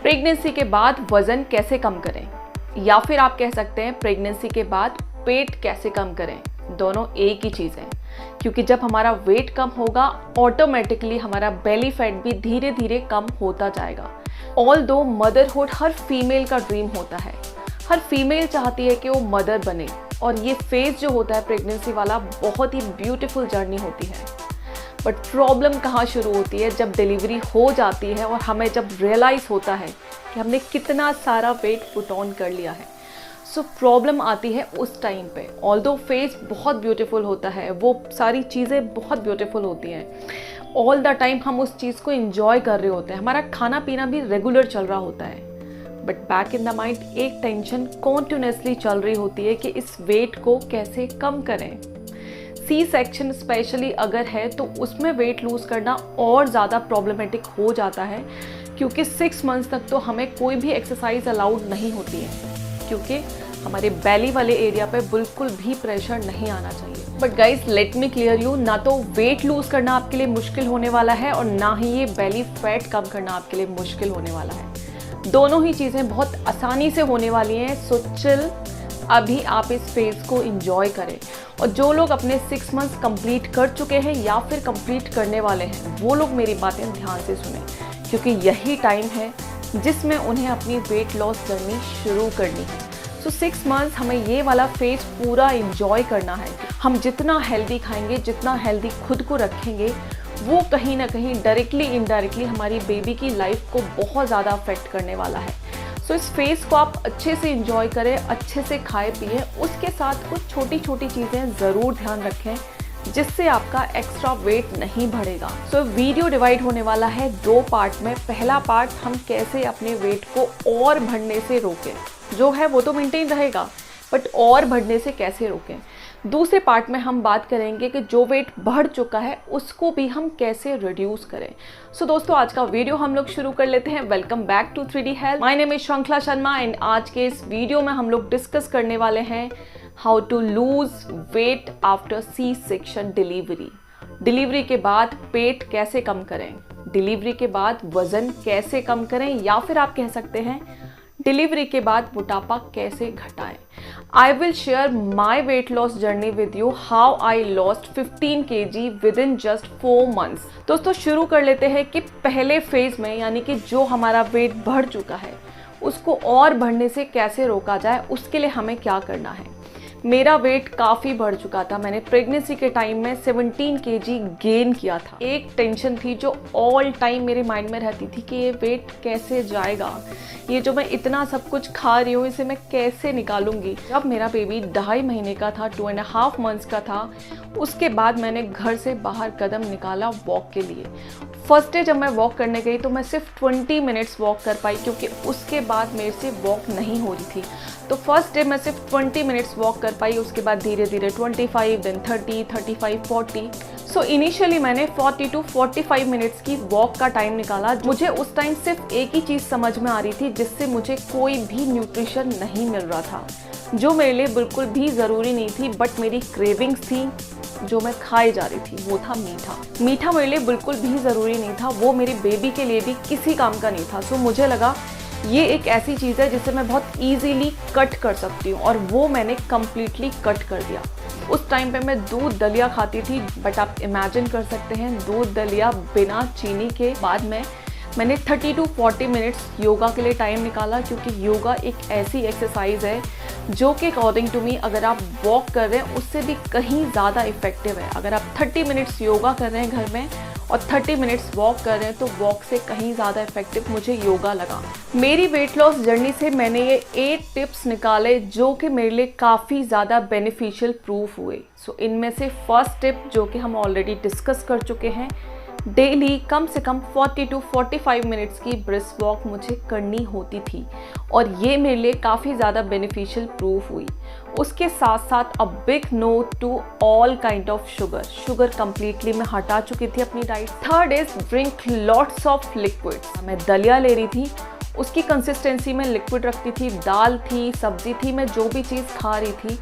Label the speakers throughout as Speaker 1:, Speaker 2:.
Speaker 1: Pregnancy के बाद वज़न कैसे कम करें, या फिर आप कह सकते हैं प्रेगनेंसी के बाद पेट कैसे कम करें। दोनों एक ही चीज़ है, क्योंकि जब हमारा वेट कम होगा ऑटोमेटिकली हमारा बेली फैट भी धीरे धीरे कम होता जाएगा। ऑल्दो मदरहुड हर फीमेल का ड्रीम होता है, हर फीमेल चाहती है कि वो मदर बने, और ये फेज़ जो होता है प्रेगनेंसी वाला बहुत ही ब्यूटीफुल जर्नी होती है। बट प्रॉब्लम कहाँ शुरू होती है, जब डिलीवरी हो जाती है और हमें जब रियलाइज़ होता है कि हमने कितना सारा वेट पुट ऑन कर लिया है। सो प्रॉब्लम आती है उस टाइम पे। ऑल्दो फेस बहुत ब्यूटीफुल होता है, वो सारी चीज़ें बहुत ब्यूटीफुल होती हैं, ऑल द टाइम हम उस चीज़ को इंजॉय कर रहे होते हैं, हमारा खाना पीना भी रेगुलर चल रहा होता है। But back in the mind एक टेंशन कॉन्टिन्यूसली चल रही होती है कि इस वेट को कैसे कम करें। सी सेक्शन स्पेशली अगर है तो उसमें वेट लूज़ करना और ज़्यादा प्रॉब्लमेटिक हो जाता है, क्योंकि 6 मंथ्स तक तो हमें कोई भी एक्सरसाइज अलाउड नहीं होती है, क्योंकि हमारे बेली वाले एरिया पे बिल्कुल भी प्रेशर नहीं आना चाहिए। But guys let me clear you, ना तो वेट लूज़ करना आपके लिए मुश्किल होने वाला है और ना ही ये बेली फैट कम करना आपके लिए मुश्किल होने वाला है। दोनों ही चीज़ें बहुत आसानी से होने वाली हैं। सो चिल, अभी आप इस फेज़ को इंजॉय करें। और जो लोग अपने 6 मंथ्स कंप्लीट कर चुके हैं या फिर कंप्लीट करने वाले हैं, वो लोग मेरी बातें ध्यान से सुनें, क्योंकि यही टाइम है जिसमें उन्हें अपनी वेट लॉस जर्नी शुरू करनी है। सो 6 मंथ्स हमें ये वाला फेज़ पूरा इंजॉय करना है। हम जितना हेल्दी खाएंगे, जितना हेल्दी खुद को रखेंगे, वो कहीं ना कहीं डायरेक्टली इनडायरेक्टली हमारी बेबी की लाइफ को बहुत ज़्यादा अफेक्ट करने वाला है। सो इस फेज़ को आप अच्छे से इंजॉय करें, अच्छे से खाए पिए, उसके साथ कुछ छोटी छोटी चीज़ें ज़रूर ध्यान रखें जिससे आपका एक्स्ट्रा वेट नहीं बढ़ेगा। सो वीडियो डिवाइड होने वाला है 2 पार्ट में। पहला पार्ट हम कैसे अपने वेट को और बढ़ने से रोकें, जो है वो तो मेंटेन रहेगा, बट और बढ़ने से कैसे रोकें। दूसरे पार्ट में हम बात करेंगे कि जो वेट बढ़ चुका है उसको भी हम कैसे रिड्यूस करें। सो दोस्तों, आज का वीडियो हम लोग शुरू कर लेते हैं। Welcome back to 3D health. My name is Shrinkhala Sharma and आज के इस वीडियो में हम लोग डिस्कस करने वाले हैं how to lose weight after C section delivery. Delivery के बाद पेट कैसे कम करें, डिलीवरी के बाद वजन कैसे कम करें, या फिर आप कह सकते हैं डिलीवरी के बाद मोटापा कैसे घटाएं। I will share my weight loss journey with you, how I lost 15 kg within just 4 months। दोस्तों शुरू कर लेते हैं कि पहले फेज में, यानी कि जो हमारा वेट बढ़ चुका है उसको और बढ़ने से कैसे रोका जाए, उसके लिए हमें क्या करना है। मेरा वेट काफ़ी बढ़ चुका था। मैंने प्रेगनेंसी के टाइम में 17 kg गेन किया था। एक टेंशन थी जो ऑल टाइम मेरे माइंड में रहती थी कि ये वेट कैसे जाएगा, ये जो मैं इतना सब कुछ खा रही हूँ इसे मैं कैसे निकालूंगी। जब मेरा बेबी 2.5 महीने का था, 2.5 मंथ्स का था, उसके बाद मैंने घर से बाहर कदम निकाला वॉक के लिए। फर्स्ट डे जब मैं वॉक करने गई तो मैं सिर्फ 20 मिनट्स वॉक कर पाई, क्योंकि उसके बाद मेरे से वॉक नहीं हो रही थी। तो फर्स्ट डे मैं सिर्फ 20 मिनट्स वॉक कर पाई, उसके बाद धीरे धीरे 25, देन 30, 35, 40। सो इनिशियली मैंने 40 to 45 मिनट्स की वॉक का टाइम निकाला। मुझे उस टाइम सिर्फ एक ही चीज़ समझ में आ रही थी, जिससे मुझे कोई भी न्यूट्रिशन नहीं मिल रहा था, जो मेरे लिए बिल्कुल भी ज़रूरी नहीं थी, बट मेरी क्रेविंग्स थी जो मैं खाई जा रही थी, वो था मीठा। मीठा मेरे लिए बिल्कुल भी ज़रूरी नहीं था, वो मेरी बेबी के लिए भी किसी काम का नहीं था। सो मुझे लगा ये एक ऐसी चीज़ है जिसे मैं बहुत ईजीली कट कर सकती हूँ, और वो मैंने कम्प्लीटली कट कर दिया। उस टाइम पे मैं दूध दलिया खाती थी, बट आप इमेजिन कर सकते हैं दूध दलिया बिना चीनी के। बाद में मैंने 30 to 40 मिनट्स योगा के लिए टाइम निकाला, क्योंकि योगा एक ऐसी एक्सरसाइज है जो कि अकॉर्डिंग टू मी अगर आप वॉक कर रहे हैं उससे भी कहीं ज़्यादा इफेक्टिव है। अगर आप 30 मिनट्स योगा कर रहे हैं घर में और 30 मिनट्स वॉक कर रहे हैं, तो वॉक से कहीं ज़्यादा इफेक्टिव मुझे योगा लगा। मेरी वेट लॉस जर्नी से मैंने ये 8 टिप्स निकाले जो कि मेरे लिए काफ़ी ज़्यादा बेनिफिशियल प्रूफ हुए। सो इनमें से फर्स्ट टिप, जो कि हम ऑलरेडी डिस्कस कर चुके हैं, डेली कम से कम 40 to 45 मिनट्स की ब्रिस्क वॉक मुझे करनी होती थी, और ये मेरे लिए काफ़ी ज़्यादा बेनिफिशियल प्रूफ हुई। उसके साथ साथ a big no to all kind of sugar completely मैं हटा चुकी थी अपनी diet. Third is drink lots of liquids. मैं दलिया ले रही थी उसकी कंसिस्टेंसी में लिक्विड रखती थी, दाल थी, सब्जी थी, मैं जो भी चीज़ खा रही थी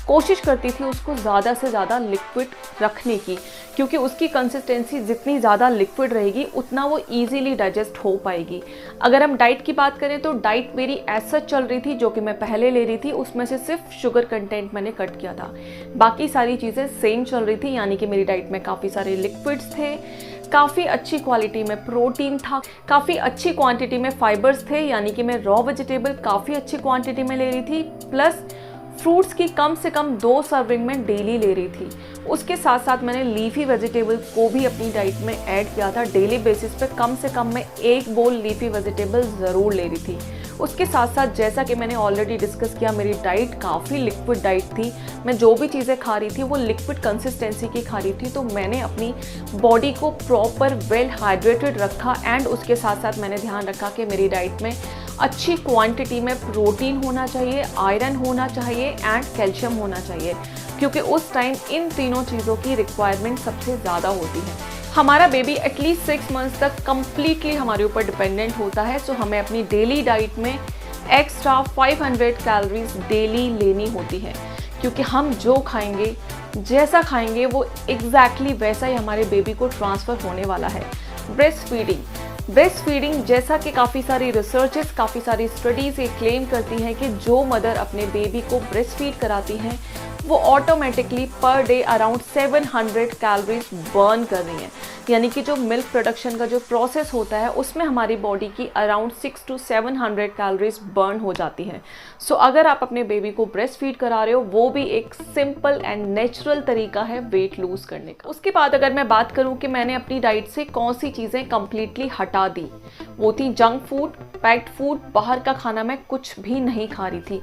Speaker 1: कोशिश करती थी उसको ज़्यादा से ज़्यादा लिक्विड रखने की, क्योंकि उसकी कंसिस्टेंसी जितनी ज़्यादा लिक्विड रहेगी उतना वो इजीली डाइजेस्ट हो पाएगी। अगर हम डाइट की बात करें तो डाइट मेरी ऐसा चल रही थी जो कि मैं पहले ले रही थी, उसमें से सिर्फ शुगर कंटेंट मैंने कट किया था, बाकी सारी चीज़ें सेम चल रही थी। यानी कि मेरी डाइट में काफ़ी सारे लिक्विड्स थे, काफ़ी अच्छी क्वालिटी में प्रोटीन था, काफ़ी अच्छी क्वांटिटी में फाइबर्स थे, यानी कि मैं रॉ वेजिटेबल काफ़ी अच्छी क्वांटिटी में ले रही थी, प्लस फ्रूट्स की कम से कम 2 सर्विंग में डेली ले रही थी। उसके साथ साथ मैंने लीफी वेजिटेबल को भी अपनी डाइट में ऐड किया था। डेली बेसिस पे कम से कम मैं 1 बोल लीफी वेजिटेबल ज़रूर ले रही थी। उसके साथ साथ जैसा कि मैंने ऑलरेडी डिस्कस किया, मेरी डाइट काफ़ी लिक्विड डाइट थी। मैं जो भी चीज़ें खा रही थी वो लिक्विड कंसिस्टेंसी की खा रही थी, तो मैंने अपनी बॉडी को प्रॉपर वेल हाइड्रेटेड रखा एंड उसके साथ साथ मैंने ध्यान रखा कि मेरी डाइट में अच्छी क्वांटिटी में प्रोटीन होना चाहिए, आयरन होना चाहिए एंड कैल्शियम होना चाहिए, क्योंकि उस टाइम इन तीनों चीज़ों की रिक्वायरमेंट सबसे ज़्यादा होती है। हमारा बेबी एटलीस्ट 6 मंथ्स तक कम्प्लीटली हमारे ऊपर डिपेंडेंट होता है, सो हमें अपनी डेली डाइट में एक्स्ट्रा 500 कैलोरीज डेली लेनी होती है, क्योंकि हम जो खाएंगे, जैसा खाएंगे, वो एग्जैक्टली वैसा ही हमारे बेबी को ट्रांसफ़र होने वाला है। ब्रेस्ट फीडिंग जैसा कि काफ़ी सारी रिसर्चेस, काफ़ी सारी स्टडीज़ ये क्लेम करती हैं कि जो मदर अपने बेबी को ब्रेस्ट फीड कराती हैं वो automatically per day around 700 calories burn कर रही हैं। यानी कि जो मिल्क प्रोडक्शन का जो प्रोसेस होता है उसमें हमारी बॉडी की अराउंड 600 to 700 कैलोरीज बर्न हो जाती हैं। सो अगर आप अपने बेबी को ब्रेस्ट फीड करा रहे हो, वो भी एक सिंपल एंड नेचुरल तरीका है वेट लूज़ करने का। उसके बाद अगर मैं बात करूँ कि मैंने अपनी डाइट से कौन सी चीज़ें कम्प्लीटली हटा दी, वो थी जंक फूड, पैक्ड फूड, बाहर का खाना मैं कुछ भी नहीं खा रही थी।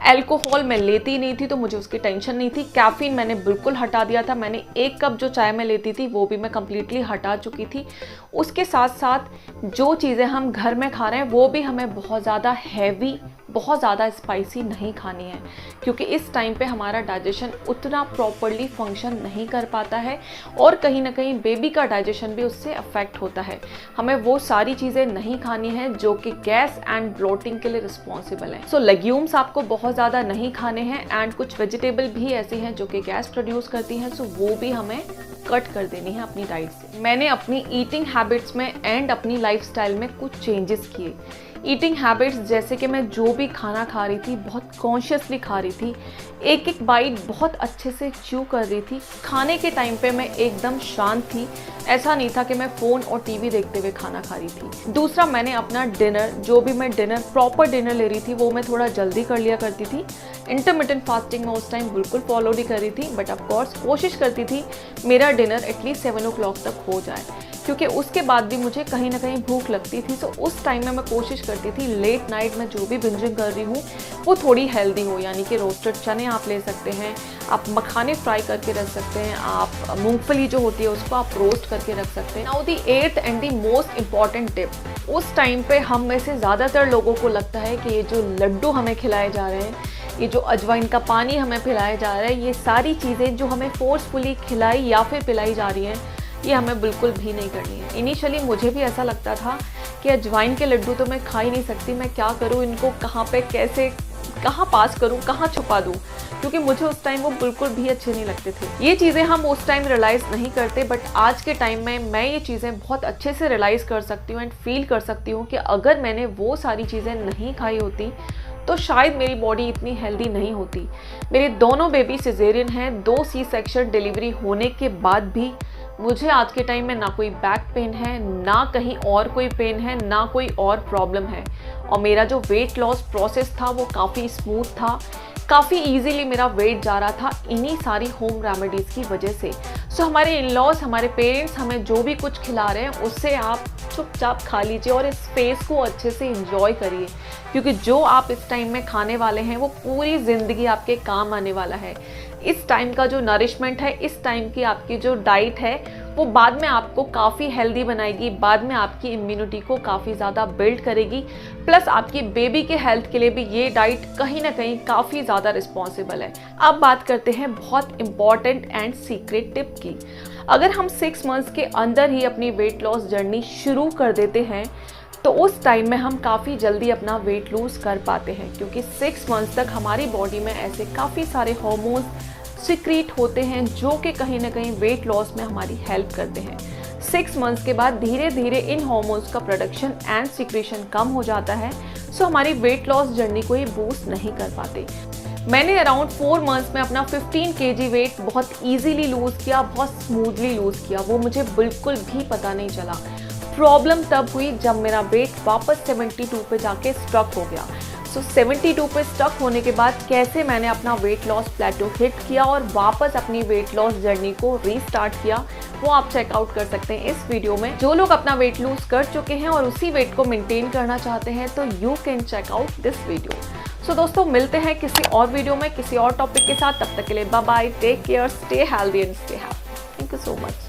Speaker 1: अल्कोहल मैं लेती नहीं थी तो मुझे उसकी टेंशन नहीं थी। कैफीन मैंने बिल्कुल हटा दिया था। मैंने 1 कप जो चाय में लेती थी वो भी मैं कम्प्लीटली हटा चुकी थी। उसके साथ साथ जो चीज़ें हम घर में खा रहे हैं वो भी हमें बहुत ज़्यादा हैवी, बहुत ज़्यादा स्पाइसी नहीं खानी है, क्योंकि इस टाइम पे हमारा डाइजेशन उतना प्रॉपरली फंक्शन नहीं कर पाता है और कहीं ना कहीं बेबी का डाइजेशन भी उससे अफेक्ट होता है। हमें वो सारी चीज़ें नहीं खानी है जो कि गैस एंड ब्लोटिंग के लिए रिस्पॉन्सिबल हैं। सो लेग्यूम्स आपको बहुत ज़्यादा नहीं खाने हैं एंड कुछ वेजिटेबल भी ऐसी हैं जो कि गैस प्रोड्यूस करती हैं, सो वो भी हमें कट कर देनी है अपनी डाइट से। मैंने अपनी ईटिंग हैबिट्स में एंड अपनी लाइफस्टाइल में कुछ चेंजेस किए। ईटिंग हैबिट्स जैसे कि मैं जो भी खाना खा रही थी बहुत कॉन्शियसली खा रही थी, एक एक बाइट बहुत अच्छे से च्यू कर रही थी। खाने के टाइम पे मैं एकदम शांत थी, ऐसा नहीं था कि मैं फ़ोन और टीवी देखते हुए खाना खा रही थी। दूसरा, मैंने अपना डिनर, जो भी मैं डिनर प्रॉपर डिनर ले रही थी वो मैं थोड़ा जल्दी कर लिया करती थी। इंटरमिटेंट फास्टिंग मैं उस टाइम बिल्कुल फॉलो नहीं कर रही थी, बट ऑफकोर्स कोशिश करती थी मेरा डिनर एटलीस्ट 7 o'clock तक हो जाए, क्योंकि उसके बाद भी मुझे कहीं ना कहीं भूख लगती थी। सो उस टाइम में मैं कोशिश करती थी लेट नाइट में जो भी बिंजिंग कर रही हूँ वो थोड़ी हेल्दी हो, यानी कि रोस्टेड चने आप ले सकते हैं, आप मखाने फ्राई करके रख सकते हैं, आप मूंगफली जो होती है उसको आप रोस्ट करके रख सकते हैं। Now the 8th and the most important tip, उस टाइम पे हम में से ज़्यादातर लोगों को लगता है कि ये जो लड्डू हमें खिलाए जा रहे हैं, ये जो अजवाइन का पानी हमें पिलाया जा रहा है, ये सारी चीज़ें जो हमें फोर्सफुली खिलाई या फिर पिलाई जा रही हैं, ये हमें बिल्कुल भी नहीं करनी है। इनिशियली मुझे भी ऐसा लगता था कि अजवाइन के लड्डू तो मैं खा ही नहीं सकती, मैं क्या करूँ, इनको कहाँ पे कैसे, कहाँ पास करूँ, कहाँ छुपा दूँ, क्योंकि मुझे उस टाइम वो बिल्कुल भी अच्छे नहीं लगते थे। ये चीज़ें हम उस टाइम रियलाइज़ नहीं करते, बट आज के टाइम में मैं ये चीज़ें बहुत अच्छे से रियलाइज़ कर सकती हूँ एंड फील कर सकती हूँ कि अगर मैंने वो सारी चीज़ें नहीं खाई होती तो शायद मेरी बॉडी इतनी हेल्दी नहीं होती। मेरे दोनों बेबी सिजेरियन हैं, 2 C-सेक्शन डिलीवरी होने के बाद भी मुझे आज के टाइम में ना कोई बैक पेन है, ना कहीं और कोई पेन है, ना कोई और प्रॉब्लम है, और मेरा जो वेट लॉस प्रोसेस था वो काफ़ी स्मूथ था, काफ़ी इजीली मेरा वेट जा रहा था इन्हीं सारी होम रेमेडीज़ की वजह से। सो हमारे इन लॉज, हमारे पेरेंट्स हमें जो भी कुछ खिला रहे हैं उससे आप चुपचाप खा लीजिए और इस स्पेस को अच्छे से इंजॉय करिए, क्योंकि जो आप इस टाइम में खाने वाले हैं वो पूरी ज़िंदगी आपके काम आने वाला है। इस टाइम का जो नरिशमेंट है, इस टाइम की आपकी जो डाइट है वो बाद में आपको काफ़ी हेल्दी बनाएगी, बाद में आपकी इम्यूनिटी को काफ़ी ज़्यादा बिल्ड करेगी, प्लस आपकी बेबी के हेल्थ के लिए भी ये डाइट कहीं ना कहीं काफ़ी ज़्यादा रिस्पॉन्सिबल है। अब बात करते हैं बहुत इंपॉर्टेंट एंड सीक्रेट टिप की। अगर हम 6 मंथ्स के अंदर ही अपनी वेट लॉस जर्नी शुरू कर देते हैं तो उस टाइम में हम काफ़ी जल्दी अपना वेट लूज़ कर पाते हैं, क्योंकि 6 मंथ्स तक हमारी बॉडी में ऐसे काफ़ी सारे हार्मोन्स सिक्रीट होते हैं जो कि कहीं ना कहीं वेट लॉस में हमारी हेल्प करते हैं। 6 मंथ्स के बाद धीरे धीरे इन हार्मोन्स का प्रोडक्शन एंड सिक्रीशन कम हो जाता है, सो हमारी वेट लॉस जर्नी को ये बूस्ट नहीं कर पाते। मैंने अराउंड 4 मंथ्स में अपना 15 kg वेट बहुत ईजीली लूज़ किया, बहुत स्मूथली लूज़ किया, वो मुझे बिल्कुल भी पता नहीं चला। प्रॉब्लम तब हुई जब मेरा वेट वापस 72 पे जाके स्टक हो गया। सो 72 पे स्टक होने के बाद कैसे मैंने अपना वेट लॉस प्लेटो हिट किया और वापस अपनी वेट लॉस जर्नी को रीस्टार्ट किया, वो आप चेकआउट कर सकते हैं इस वीडियो में। जो लोग अपना वेट लूज कर चुके हैं और उसी वेट को मेंटेन करना चाहते हैं तो you can check out this video. So दोस्तों, मिलते हैं किसी और वीडियो में किसी और टॉपिक के साथ। तब तक के लिए bye bye, take care, stay healthy and stay happy. Thank you so much.